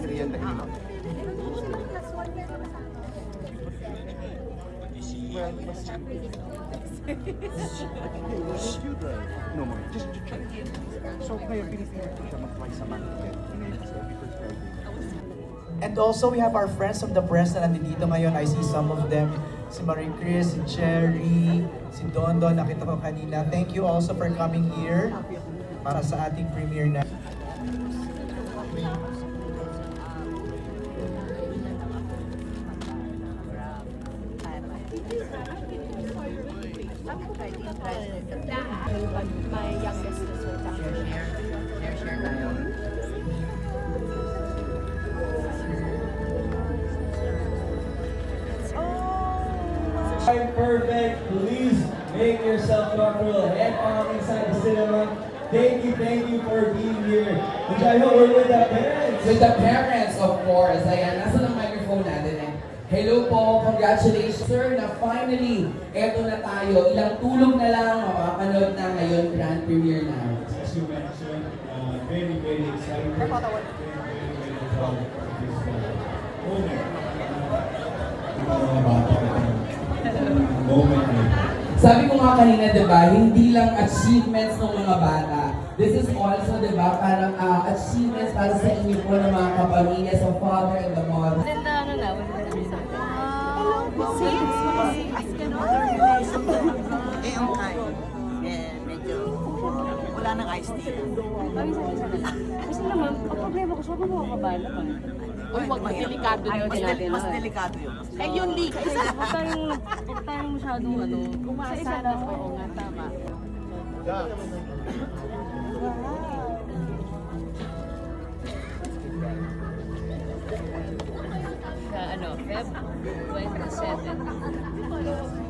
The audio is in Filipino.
merienda ini, Ma'am. Well, no more. Just try. So, ngayon, pinipilit ko siya mag-try sa mantika. And also, we have our friends from the press na nandito ngayon. I see some of them. Si Marie Chris, si Cherry, si Dondon, nakita ko kanina. Thank you also for coming here para sa ating premiere na. My youngest sister. Share tayo. Perfect. Please make yourself comfortable. Head on inside the cinema. Thank you for being here. Which I hope we're with the parents. With the parents, of course. Ayan, nasa ng microphone natin eh. Hello po, congratulations sir na finally, eto na tayo. Ilang tulog na lang, mapapanood na ngayon, grand premiere na. As you mentioned, very excited. Very proud of this moment. Sabi ko nga kanina, di ba, hindi lang achievements ng mga bata. This is also, di ba, parang achievements para sa inyo po ng mga kapamilya, sa father and the mother. Eh, okay. Medyo wala nang iced tea. Kasi naman, ang problema ko, sobrang makakabala naman. Uy, wag delikado na yun. Mas delikado yun. Eh, yun di. Kasi huwag tayong masyadong umaasa na. Oo nga, tama. Sa Feb 27.